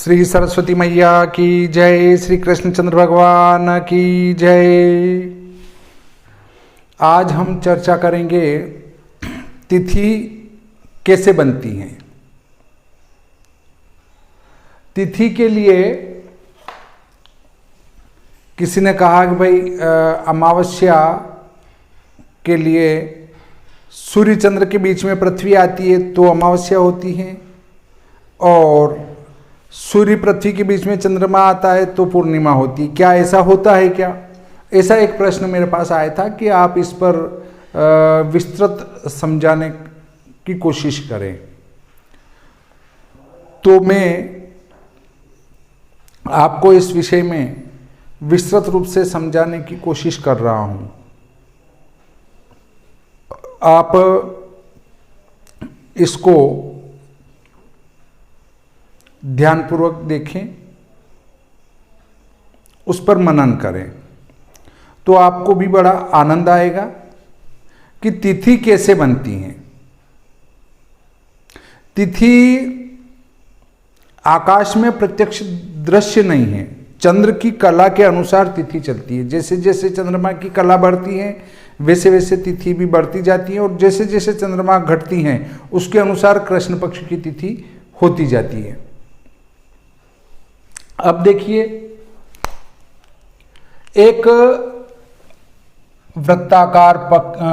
श्री सरस्वती मैया की जय, श्री कृष्णचंद्र भगवान की जय। आज हम चर्चा करेंगे तिथि कैसे बनती हैं। तिथि के लिए किसी ने कहा कि भाई अमावस्या के लिए सूर्य चंद्र के बीच में पृथ्वी आती है तो अमावस्या होती है, और सूर्य पृथ्वी के बीच में चंद्रमा आता है तो पूर्णिमा होती है। क्या ऐसा होता है क्या? ऐसा एक प्रश्न मेरे पास आया था कि आप इस पर विस्तृत समझाने की कोशिश करें। तो मैं आपको इस विषय में विस्तृत रूप से समझाने की कोशिश कर रहा हूं। आप इसको ध्यानपूर्वक देखें, उस पर मनन करें तो आपको भी बड़ा आनंद आएगा कि तिथि कैसे बनती हैं। तिथि आकाश में प्रत्यक्ष दृश्य नहीं है, चंद्र की कला के अनुसार तिथि चलती है। जैसे जैसे चंद्रमा की कला बढ़ती है वैसे वैसे तिथि भी बढ़ती जाती है, और जैसे जैसे चंद्रमा घटती हैं उसके अनुसार कृष्ण पक्ष की तिथि होती जाती है। अब देखिए, एक वृत्ताकार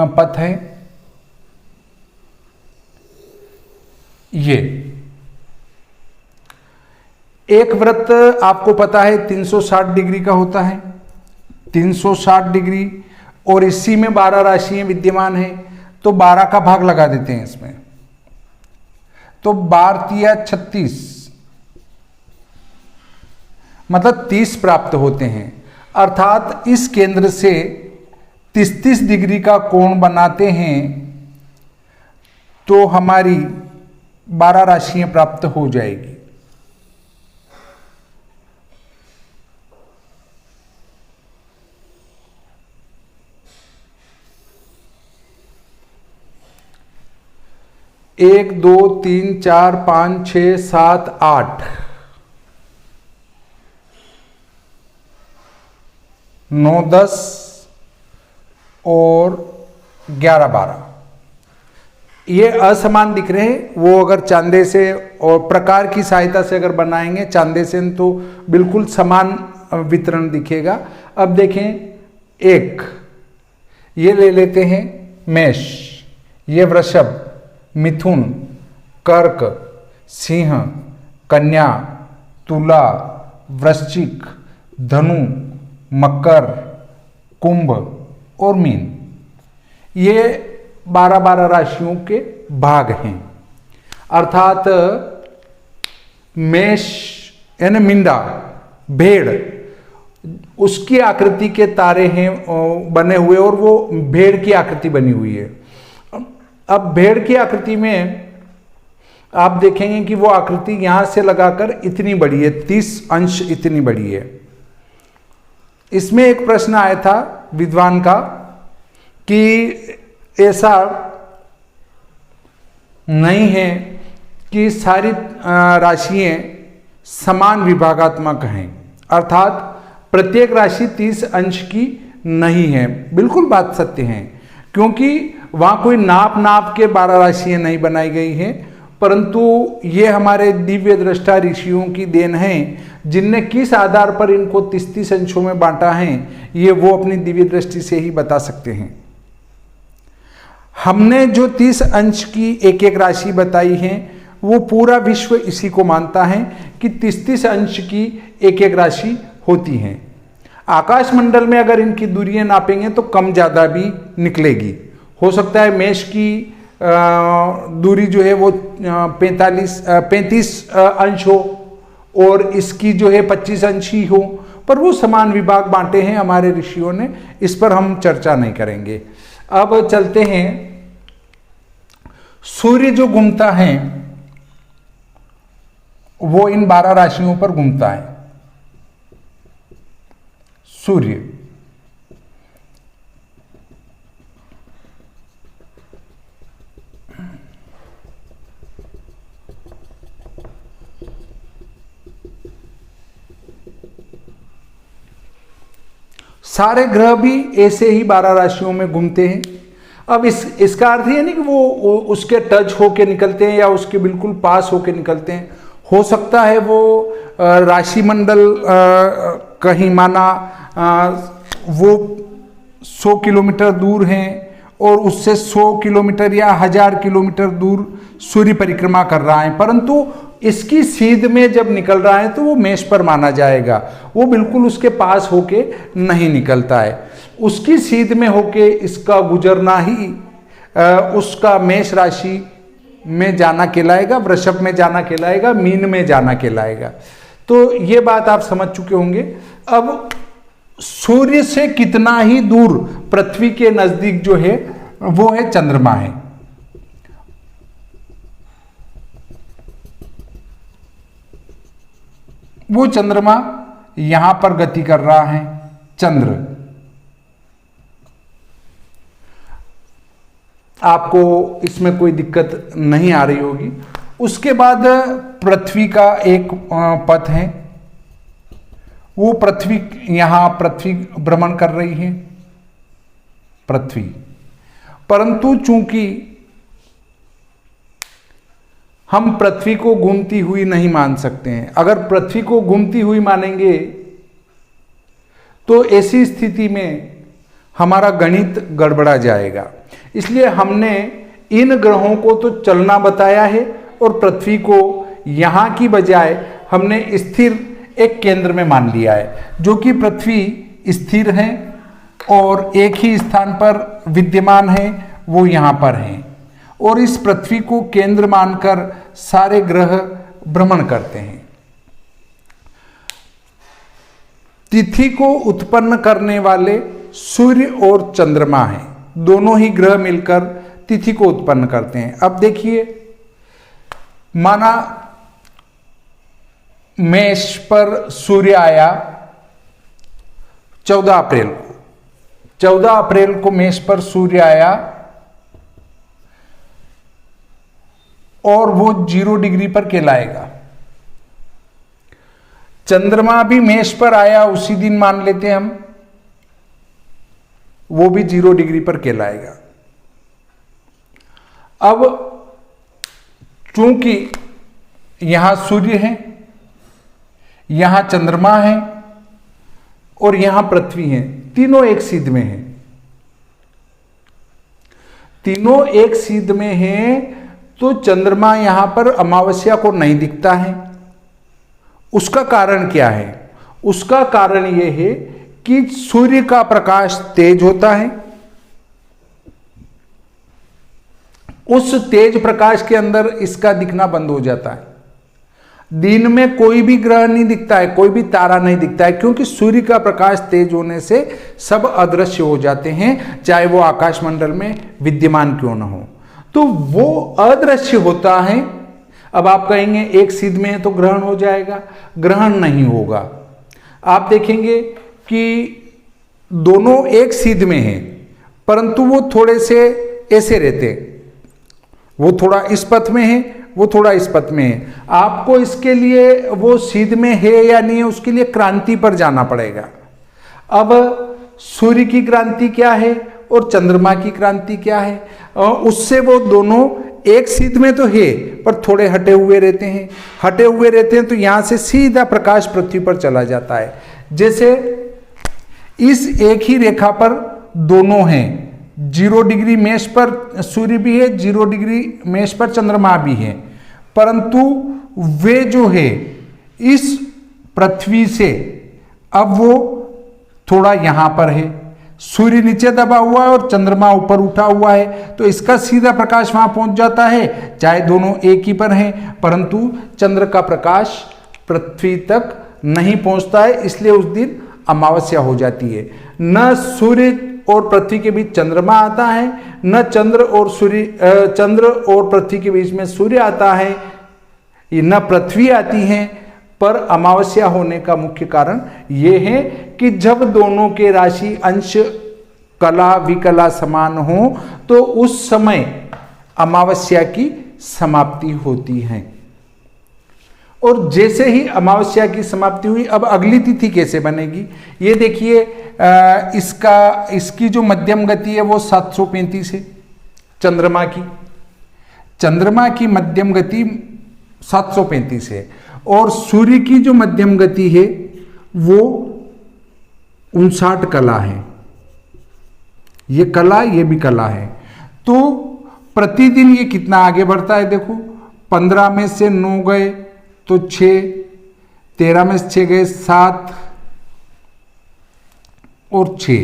पथ है, ये एक वृत्त आपको पता है 360 डिग्री का होता है, 360 डिग्री, और इसी में 12 राशियां विद्यमान है। तो 12 का भाग लगा देते हैं इसमें, तो 12 × 36 मतलब 30 प्राप्त होते हैं। अर्थात इस केंद्र से 30-30 डिग्री का कोण बनाते हैं तो हमारी 12 राशियां प्राप्त हो जाएगी। एक, दो, तीन, 4, 5, 6, 7, 8, 9, 10 और 11, 12 ये असमान दिख रहे हैं। वो अगर चांदे से और प्रकार की सहायता से अगर बनाएंगे चांदे से तो बिल्कुल समान वितरण दिखेगा। अब देखें, एक ये ले लेते हैं मेष, ये वृषभ, मिथुन, कर्क, सिंह, कन्या, तुला, वृश्चिक, धनु, मकर, कुंभ और मीन। ये 12-12 राशियों के भाग हैं। अर्थात मेष यानी मिंडा, भेड़, उसकी आकृति के तारे हैं बने हुए, और वो भेड़ की आकृति बनी हुई है। अब भेड़ की आकृति में आप देखेंगे कि वो आकृति यहां से लगाकर इतनी बड़ी है, 30 अंश इतनी बड़ी है। इसमें एक प्रश्न आया था विद्वान का कि ऐसा नहीं है कि सारी राशियां समान विभागात्मक हैं, अर्थात प्रत्येक राशि 30 अंश की नहीं है। बिल्कुल बात सत्य है, क्योंकि वहां कोई नाप के 12 राशियां नहीं बनाई गई हैं, परंतु ये हमारे दिव्य दृष्टा ऋषियों की देन है, जिनने किस आधार पर इनको 30-30 अंशों में बांटा है ये वो अपनी दिव्य दृष्टि से ही बता सकते हैं। हमने जो 30 अंश की एक एक राशि बताई है वो पूरा विश्व इसी को मानता है कि 30-30 अंश की एक एक राशि होती हैं। आकाश मंडल में अगर इनकी दूरियां नापेंगे तो कम ज्यादा भी निकलेगी। हो सकता है मेष की दूरी जो है वो 35 अंश हो और इसकी जो है 25 अंश ही हो, पर वो समान विभाग बांटे हैं हमारे ऋषियों ने, इस पर हम चर्चा नहीं करेंगे। अब चलते हैं, सूर्य जो घूमता है वो इन 12 राशियों पर घूमता है। सूर्य सारे ग्रह भी ऐसे ही 12 राशियों में घूमते हैं। अब इसका अर्थ ये नहीं कि वो उसके टच होके निकलते हैं या उसके बिल्कुल पास होके निकलते हैं। हो सकता है वो राशि मंडल कहीं माना वो 100 किलोमीटर दूर हैं और उससे 100 किलोमीटर या 1000 किलोमीटर दूर सूर्य परिक्रमा कर रहा है, परंतु इसकी सीध में जब निकल रहा है तो वो मेष पर माना जाएगा। वो बिल्कुल उसके पास होके नहीं निकलता है, उसकी सीध में होके इसका गुजरना ही उसका मेष राशि में जाना कहलाएगा, वृषभ में जाना कहलाएगा, मीन में जाना कहलाएगा। तो ये बात आप समझ चुके होंगे। अब सूर्य से कितना ही दूर पृथ्वी के नजदीक जो है वो है चंद्रमा है। वो चंद्रमा यहां पर गति कर रहा है, चंद्र। आपको इसमें कोई दिक्कत नहीं आ रही होगी। उसके बाद पृथ्वी का एक पथ है, वो पृथ्वी यहां पृथ्वी भ्रमण कर रही है, पृथ्वी। परंतु चूंकि हम पृथ्वी को घूमती हुई नहीं मान सकते हैं। अगर पृथ्वी को घूमती हुई मानेंगे तो ऐसी स्थिति में हमारा गणित गड़बड़ा जाएगा। इसलिए हमने इन ग्रहों को तो चलना बताया है और पृथ्वी को यहाँ की बजाय हमने स्थिर एक केंद्र में मान लिया है, जो कि पृथ्वी स्थिर है और एक ही स्थान पर विद्यमान है, वो यहाँ पर है। और इस पृथ्वी को केंद्र मानकर सारे ग्रह भ्रमण करते हैं। तिथि को उत्पन्न करने वाले सूर्य और चंद्रमा हैं, दोनों ही ग्रह मिलकर तिथि को उत्पन्न करते हैं। अब देखिए, माना मेष पर सूर्य आया 14 अप्रैल को, 14 अप्रैल को मेष पर सूर्य आया और वो 0 डिग्री पर कहलाएगा। चंद्रमा भी मेष पर आया उसी दिन मान लेते हैं हम, वो भी 0 डिग्री पर कहलाएगा। अब चूंकि यहां सूर्य है, यहां चंद्रमा है और यहां पृथ्वी है, तीनों एक सीध में है, तीनों एक सीध में है, तो चंद्रमा यहां पर अमावस्या को नहीं दिखता है। उसका कारण क्या है? उसका कारण यह है कि सूर्य का प्रकाश तेज होता है, उस तेज प्रकाश के अंदर इसका दिखना बंद हो जाता है। दिन में कोई भी ग्रह नहीं दिखता है, कोई भी तारा नहीं दिखता है, क्योंकि सूर्य का प्रकाश तेज होने से सब अदृश्य हो जाते हैं, चाहे वो आकाश मंडल में विद्यमान क्यों न हो, तो वो अदृश्य होता है। अब आप कहेंगे एक सीध में है तो ग्रहण हो जाएगा, ग्रहण नहीं होगा। आप देखेंगे कि दोनों एक सीध में हैं, परंतु वो थोड़े से ऐसे रहते, वो थोड़ा इस पथ में है, वो थोड़ा इस पथ में है। आपको इसके लिए वो सीध में है या नहीं है, उसके लिए क्रांति पर जाना पड़ेगा। अब सूर्य की क्रांति क्या है और चंद्रमा की क्रांति क्या है, उससे वो दोनों एक सीध में तो है पर थोड़े हटे हुए रहते हैं, हटे हुए रहते हैं, तो यहां से सीधा प्रकाश पृथ्वी पर चला जाता है। जैसे इस एक ही रेखा पर दोनों हैं, 0 डिग्री मेष पर सूर्य भी है, 0 डिग्री मेष पर चंद्रमा भी है, परंतु वे जो है इस पृथ्वी से अब वो थोड़ा यहां पर है, सूर्य नीचे दबा हुआ है और चंद्रमा ऊपर उठा हुआ है, तो इसका सीधा प्रकाश वहां पहुंच जाता है, चाहे दोनों एक ही पर हैं, परंतु चंद्र का प्रकाश पृथ्वी तक नहीं पहुंचता है, इसलिए उस दिन अमावस्या हो जाती है। न सूर्य और पृथ्वी के बीच चंद्रमा आता है, न चंद्र और पृथ्वी के बीच में सूर्य आता है, न पृथ्वी आती है। पर अमावस्या होने का मुख्य कारण यह है कि जब दोनों के राशि अंश कला विकला समान हो तो उस समय अमावस्या की समाप्ति होती है। और जैसे ही अमावस्या की समाप्ति हुई, अब अगली तिथि कैसे बनेगी ये देखिए। इसकी जो मध्यम गति है वो 735 है। चंद्रमा की मध्यम गति 735 है और सूर्य की जो मध्यम गति है वो 59 कला है। ये कला, ये भी कला है। तो प्रतिदिन ये कितना आगे बढ़ता है देखो, 15 में से 9 गए तो 6, 13 में से 6 गए 7 और 6,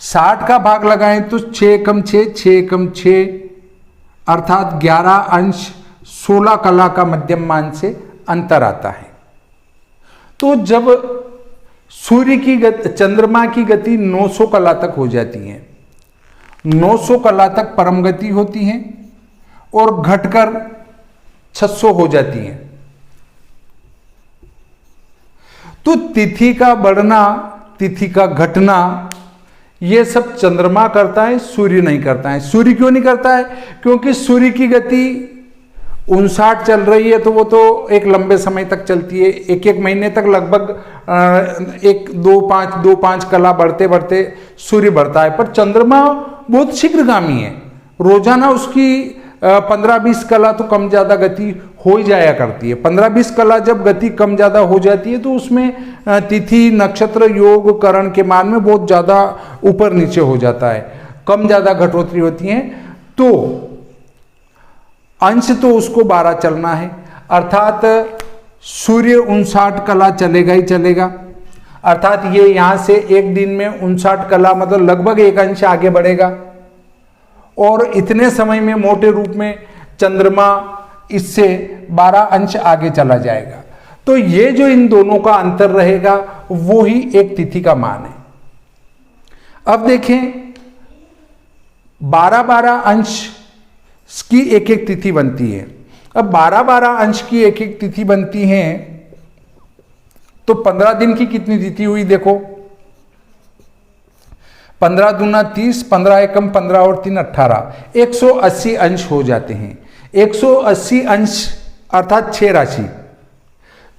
60 का भाग लगाएं तो 6 कम 6, 6 कम 6 अर्थात 11 अंश 16 कला का मध्यम मान से अंतर आता है। तो जब सूर्य की गति, चंद्रमा की गति 900 कला तक हो जाती है, 900 कला तक परम गति होती है और घटकर 600 हो जाती है। तो तिथि का बढ़ना, तिथि का घटना, ये सब चंद्रमा करता है, सूर्य नहीं करता है। सूर्य क्यों नहीं करता है? क्योंकि सूर्य की गति 59 चल रही है तो वो तो एक लंबे समय तक चलती है, एक एक महीने तक लगभग 2-5 कला बढ़ते बढ़ते सूर्य बढ़ता है। पर चंद्रमा बहुत शीघ्रगामी है, रोजाना उसकी 15-20 कला तो कम ज्यादा गति हो ही जाया करती है। 15-20 कला जब गति कम ज्यादा हो जाती है तो उसमें तिथि, नक्षत्र, योग, करण के मान में बहुत ज्यादा ऊपर नीचे हो जाता है, कम ज्यादा घटोतरी होती है। तो अंश तो उसको 12 चलना है, अर्थात सूर्य 59 कला चलेगा ही चलेगा। अर्थात ये यहां से एक दिन में 59 कला मतलब लगभग एक अंश आगे बढ़ेगा और इतने समय में मोटे रूप में चंद्रमा इससे 12 अंश आगे चला जाएगा। तो ये जो इन दोनों का अंतर रहेगा वो ही एक तिथि का मान है। अब देखें 12-12 अंश की एक एक तिथि बनती है। अब 12-12 अंश की एक एक तिथि बनती है तो 15 दिन की कितनी तिथि हुई देखो, 15 दूना 30, 15 एकम 15 और 3 18, 180 अंश हो जाते हैं। 180 अंश अर्थात 6 राशि।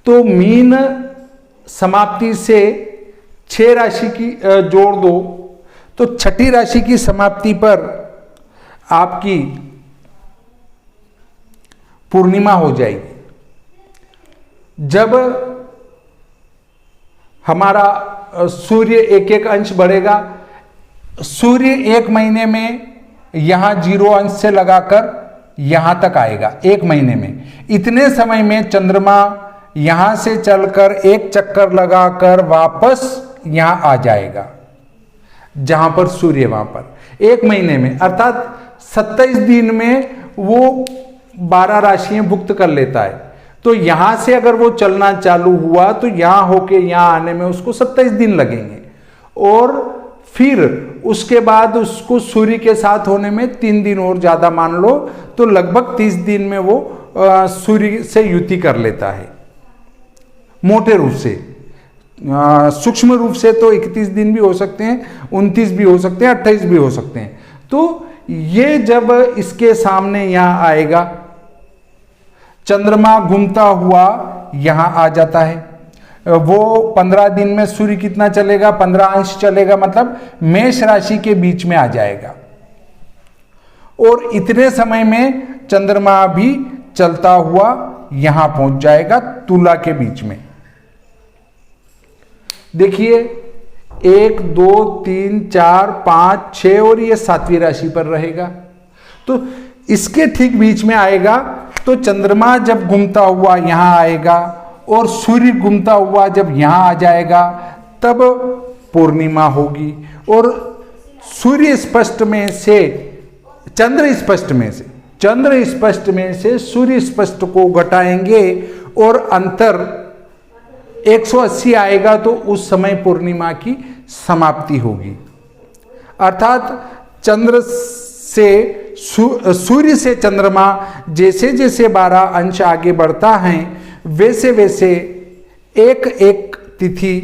तो मीन समाप्ति से 6 राशि की जोड़ दो तो छठी राशि की समाप्ति पर आपकी पूर्णिमा हो जाएगी। जब हमारा सूर्य एक एक अंश बढ़ेगा, सूर्य एक महीने में यहां 0 अंश से लगाकर यहां तक आएगा, एक महीने में। इतने समय में चंद्रमा यहां से चलकर एक चक्कर लगाकर वापस यहां आ जाएगा, जहां पर सूर्य वहां पर एक महीने में, अर्थात 27 दिन में वो 12 राशियां भुक्त कर लेता है। तो यहां से अगर वो चलना चालू हुआ तो यहां होके यहां आने में उसको 27 दिन लगेंगे और फिर उसके बाद उसको सूर्य के साथ होने में 3 दिन और ज्यादा मान लो तो लगभग 30 दिन में वो सूर्य से युति कर लेता है मोटे रूप से। सूक्ष्म रूप से तो 31 दिन भी हो सकते हैं, 29 भी हो सकते हैं, 28 भी हो सकते हैं। तो ये जब इसके सामने यहां आएगा, चंद्रमा घूमता हुआ यहां आ जाता है। वो 15 दिन में सूर्य कितना चलेगा, 15 अंश चलेगा, मतलब मेष राशि के बीच में आ जाएगा और इतने समय में चंद्रमा भी चलता हुआ यहां पहुंच जाएगा तुला के बीच में। देखिए 1 2 3 4 5 6 और ये 7वीं राशि पर रहेगा। तो इसके ठीक बीच में आएगा तो चंद्रमा जब घूमता हुआ यहां आएगा और सूर्य घूमता हुआ जब यहां आ जाएगा तब पूर्णिमा होगी और सूर्य स्पष्ट में से चंद्र स्पष्ट में से सूर्य स्पष्ट को घटाएंगे और अंतर 180 आएगा तो उस समय पूर्णिमा की समाप्ति होगी। अर्थात चंद्र से सूर्य से चंद्रमा जैसे जैसे 12 अंश आगे बढ़ता है वैसे वैसे एक एक तिथि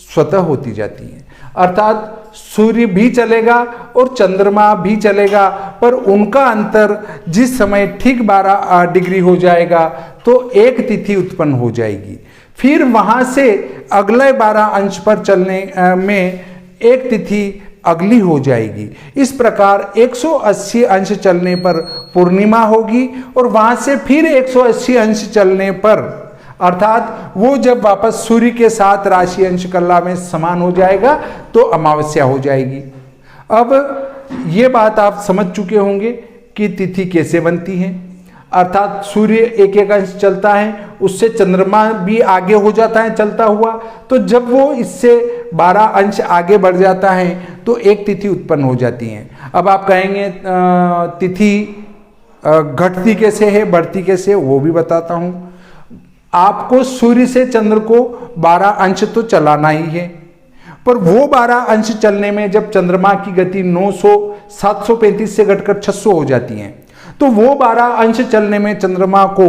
स्वतः होती जाती है। अर्थात सूर्य भी चलेगा और चंद्रमा भी चलेगा, पर उनका अंतर जिस समय ठीक 12 डिग्री हो जाएगा तो एक तिथि उत्पन्न हो जाएगी। फिर वहां से अगले 12 अंश पर चलने में एक तिथि अगली हो जाएगी। इस प्रकार 180 अंश चलने पर पूर्णिमा होगी और वहां से फिर 180 अंश चलने पर, अर्थात वो जब वापस सूर्य के साथ राशि अंश कला में समान हो जाएगा तो अमावस्या हो जाएगी। अब ये बात आप समझ चुके होंगे कि तिथि कैसे बनती है, अर्थात सूर्य एक एक अंश चलता है, उससे चंद्रमा भी आगे हो जाता है चलता हुआ, तो जब वो इससे 12 अंश आगे बढ़ जाता है तो एक तिथि उत्पन्न हो जाती है। अब आप कहेंगे तिथि घटती कैसे है, बढ़ती कैसे, वो भी बताता हूं। आपको सूर्य से चंद्र को 12 अंश तो चलाना ही है, पर वो 12 अंश चलने में जब चंद्रमा की गति 735 से घटकर 600 हो जाती है, तो वो 12 अंश चलने में चंद्रमा को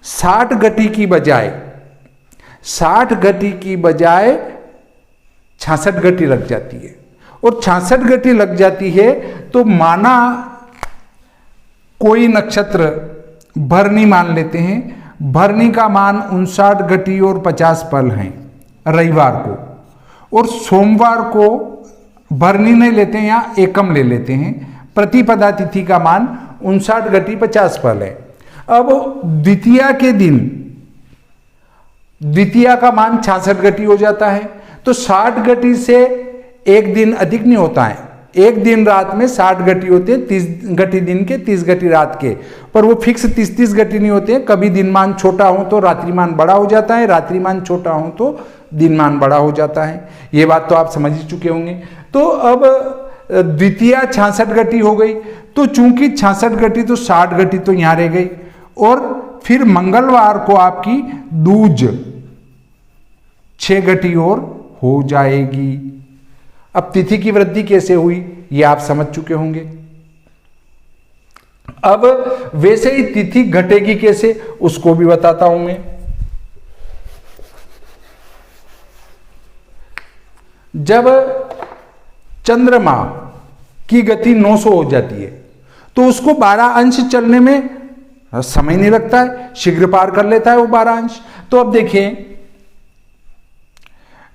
60 गति की बजाय 66 गति लग जाती है। और 66 गति लग जाती है तो माना कोई नक्षत्र भरणी मान लेते हैं, भरणी का मान 59 गति और 50 पल हैं रविवार को, और सोमवार को भरणी नहीं लेते हैं, या एकम ले लेते हैं, प्रतिपदा तिथि का मान 59 गति 50 पल है। अब द्वितीया के दिन द्वितीया का मान 66 गति हो जाता है, तो 60 गति से एक दिन अधिक नहीं होता है। एक दिन रात में 60 गति होते हैं, 30 गति दिन के, 30 गति रात के, पर वो फिक्स 30 गति नहीं होते हैं। कभी दिनमान छोटा हो तो रात्रिमान बड़ा हो जाता है, रात्रिमान छोटा हो तो दिनमान बड़ा हो जाता है। ये बात तो आप समझ ही चुके होंगे। तो अब द्वितीया 66 गति हो गई, तो चूंकि 66 गति तो 60 गति तो यहां रह गई, और फिर मंगलवार को आपकी दूज 6 गति और हो जाएगी। अब तिथि की वृद्धि कैसे हुई ये आप समझ चुके होंगे। अब वैसे ही तिथि घटेगी कैसे उसको भी बताता हूं मैं। जब चंद्रमा की गति 900 हो जाती है तो उसको 12 अंश चलने में समय नहीं लगता है, शीघ्र पार कर लेता है वो 12 अंश। तो अब देखें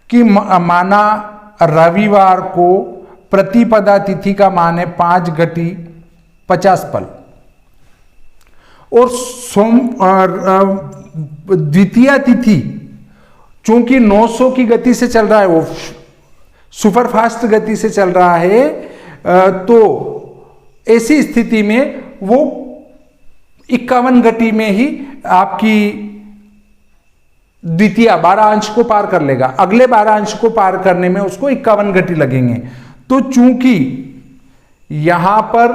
कि माना रविवार को प्रतिपदा तिथि का मान है 5 गति 50 पल, और द्वितीया तिथि चूंकि 900 की गति से चल रहा है, वो सुपरफास्ट गति से चल रहा है, तो ऐसी स्थिति में वो 51 गति में ही आपकी द्वितीय 12 अंश को पार कर लेगा। अगले 12 अंश को पार करने में उसको 51 गति लगेंगे। तो चूंकि यहां पर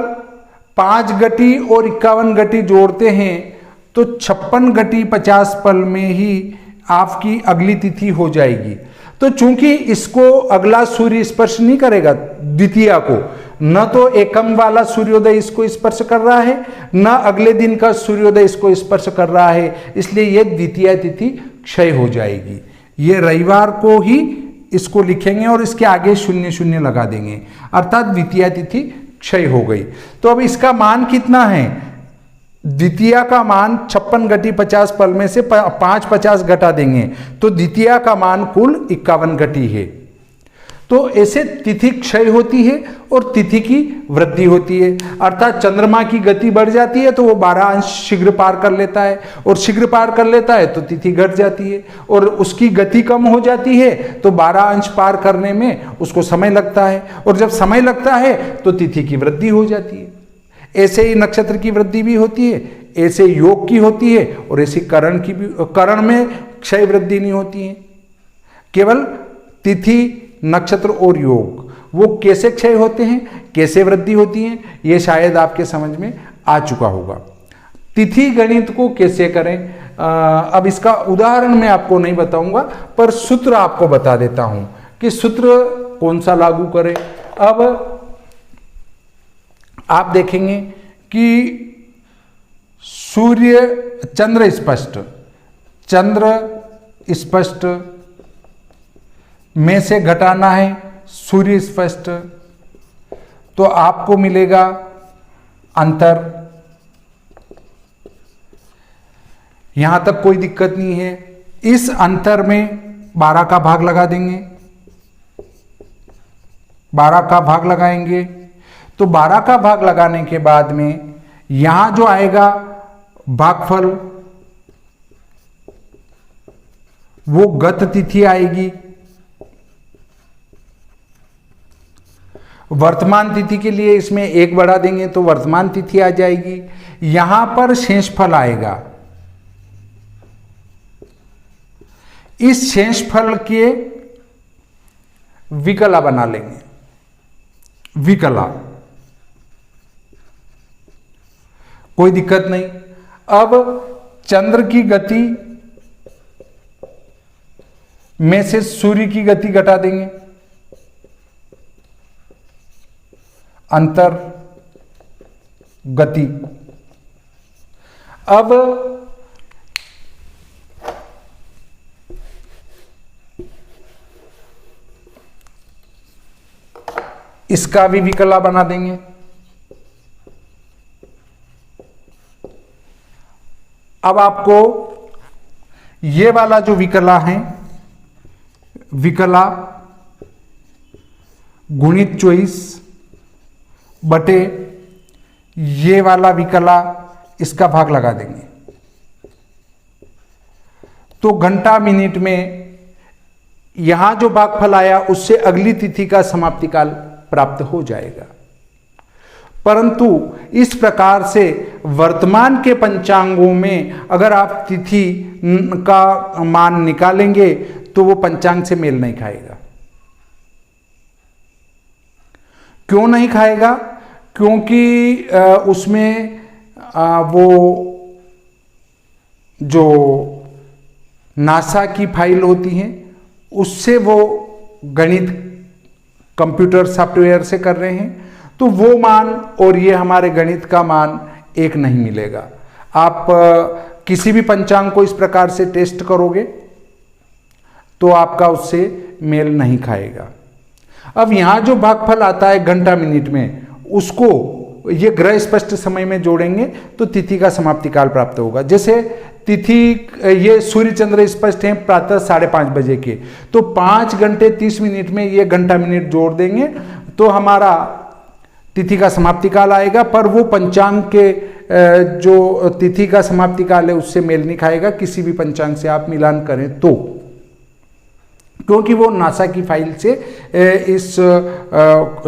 5 गति और 51 गति जोड़ते हैं तो 56 गति 50 पल में ही आपकी अगली तिथि हो जाएगी। तो चूंकि इसको अगला सूर्य स्पर्श नहीं करेगा, द्वितीया को, न तो एकम वाला सूर्योदय इसको स्पर्श कर रहा है, न अगले दिन का सूर्योदय इसको स्पर्श कर रहा है, इसलिए यह द्वितीय तिथि क्षय हो जाएगी। ये रविवार को ही इसको लिखेंगे और इसके आगे 0 लगा देंगे, अर्थात द्वितीय तिथि क्षय हो गई। तो अब इसका मान कितना है? द्वितीया का मान 56 गति 50 पल में से 5 50 घटा देंगे तो द्वितीया का मान कुल 51 गति है। तो ऐसे तिथि क्षय होती है और तिथि की वृद्धि होती है, अर्थात चंद्रमा की गति बढ़ जाती है तो वो 12 अंश शीघ्र पार कर लेता है, और शीघ्र पार कर लेता है तो तिथि घट जाती है, और उसकी गति कम हो जाती है तो 12 अंश पार करने में उसको समय लगता है, और जब समय लगता है तो तिथि की वृद्धि हो जाती है। ऐसे ही नक्षत्र की वृद्धि भी होती है, ऐसे योग की होती है, और ऐसी करण की भी, करण में क्षय वृद्धि नहीं होती है। केवल तिथि, नक्षत्र और योग वो कैसे क्षय होते हैं, कैसे वृद्धि होती है, ये शायद आपके समझ में आ चुका होगा। तिथि गणित को कैसे करें, अब इसका उदाहरण मैं आपको नहीं बताऊंगा, पर सूत्र आपको बता देता हूं कि सूत्र कौन सा लागू करें। अब आप देखेंगे कि सूर्य चंद्र स्पष्ट में से घटाना है सूर्य स्पष्ट, तो आपको मिलेगा अंतर यहाँ तक कोई दिक्कत नहीं है। इस अंतर में 12 का भाग लगा देंगे, 12 का भाग लगाएंगे तो 12 का भाग लगाने के बाद में यहाँ जो आएगा भागफल वो गत तिथि आएगी। वर्तमान तिथि के लिए इसमें 1 बढ़ा देंगे तो वर्तमान तिथि आ जाएगी। यहां पर शेषफल आएगा। इस शेषफल के विकला बना लेंगे, विकला, कोई दिक्कत नहीं। अब चंद्र की गति में से सूर्य की गति घटा देंगे, अंतर गति। अब इसका भी विकला बना देंगे। अब आपको ये वाला जो विकला है, विकला गुणित 24 बटे ये वाला विकला, इसका भाग लगा देंगे तो घंटा मिनट में यहां जो भागफल आया उससे अगली तिथि का समाप्ति काल प्राप्त हो जाएगा। परंतु इस प्रकार से वर्तमान के पंचांगों में अगर आप तिथि का मान निकालेंगे तो वो पंचांग से मेल नहीं खाएगा। क्यों नहीं खाएगा? क्योंकि उसमें वो जो नासा की फाइल होती हैं उससे वो गणित कंप्यूटर सॉफ्टवेयर से कर रहे हैं, तो वो मान और ये हमारे गणित का मान एक नहीं मिलेगा। आप किसी भी पंचांग को इस प्रकार से टेस्ट करोगे तो आपका उससे मेल नहीं खाएगा। अब यहाँ जो भागफल आता है घंटा मिनट में, उसको ये ग्रह स्पष्ट समय में जोड़ेंगे तो तिथि का समाप्ति काल प्राप्त होगा। जैसे तिथि ये सूर्य चंद्र स्पष्ट हैं प्रातः 5:30 बजे के, तो 5 घंटे 30 मिनट में ये घंटा मिनट जोड़ देंगे तो हमारा तिथि का समाप्ति काल आएगा। पर वो पंचांग के जो तिथि का समाप्ति काल है उससे मेल नहीं खाएगा, किसी भी पंचांग से आप मिलान करें तो, क्योंकि वो नासा की फाइल से इस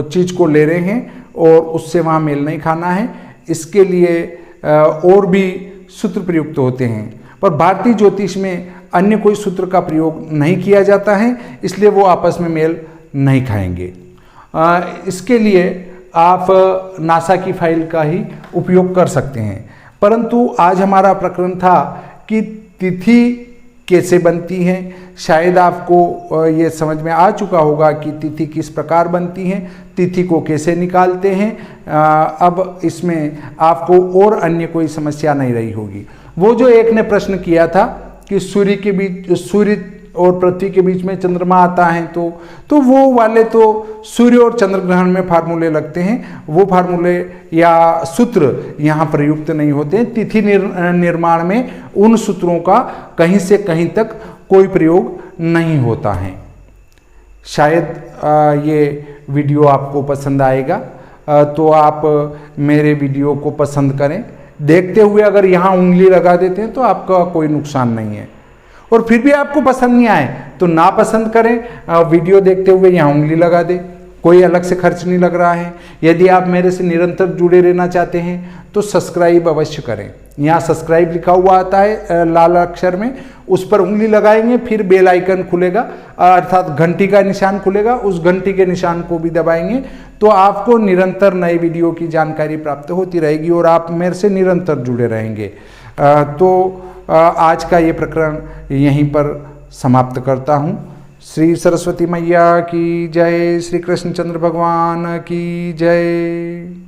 चीज को ले रहे हैं और उससे वहाँ मेल नहीं खाना है। इसके लिए और भी सूत्र प्रयुक्त होते हैं, पर भारतीय ज्योतिष में अन्य कोई सूत्र का प्रयोग नहीं किया जाता है, इसलिए वो आपस में मेल नहीं खाएंगे। इसके लिए आप नासा की फाइल का ही उपयोग कर सकते हैं। परंतु आज हमारा प्रकरण था कि तिथि कैसे बनती है। शायद आपको ये समझ में आ चुका होगा कि तिथि किस प्रकार बनती है, तिथि को कैसे निकालते हैं। अब इसमें आपको और अन्य कोई समस्या नहीं रही होगी। वो जो एक ने प्रश्न किया था कि सूर्य के बीच, सूर्य और पृथ्वी के बीच में चंद्रमा आता है तो वो वाले तो सूर्य और चंद्र ग्रहण में फार्मूले लगते हैं, वो फार्मूले या सूत्र यहाँ प्रयुक्त नहीं होते हैं। तिथि निर्माण में उन सूत्रों का कहीं से कहीं तक कोई प्रयोग नहीं होता है। शायद ये वीडियो आपको पसंद आएगा, तो आप मेरे वीडियो को पसंद करें। देखते हुए अगर यहाँ उंगली लगा देते हैं तो आपका कोई नुकसान नहीं है, और फिर भी आपको पसंद नहीं आए तो ना पसंद करें, वीडियो देखते हुए यहाँ उंगली लगा दे, कोई अलग से खर्च नहीं लग रहा है। यदि आप मेरे से निरंतर जुड़े रहना चाहते हैं तो सब्सक्राइब अवश्य करें। यहाँ सब्सक्राइब लिखा हुआ आता है लाल अक्षर में, उस पर उंगली लगाएंगे, फिर बेल आइकन खुलेगा अर्थात घंटी का निशान खुलेगा, उस घंटी के निशान को भी दबाएंगे तो आपको निरंतर नए वीडियो की जानकारी प्राप्त होती रहेगी और आप मेरे से निरंतर जुड़े रहेंगे। तो आज का ये प्रकरण यहीं पर समाप्त करता हूँ। श्री सरस्वती मैया की जय, श्री कृष्णचंद्र भगवान की जय।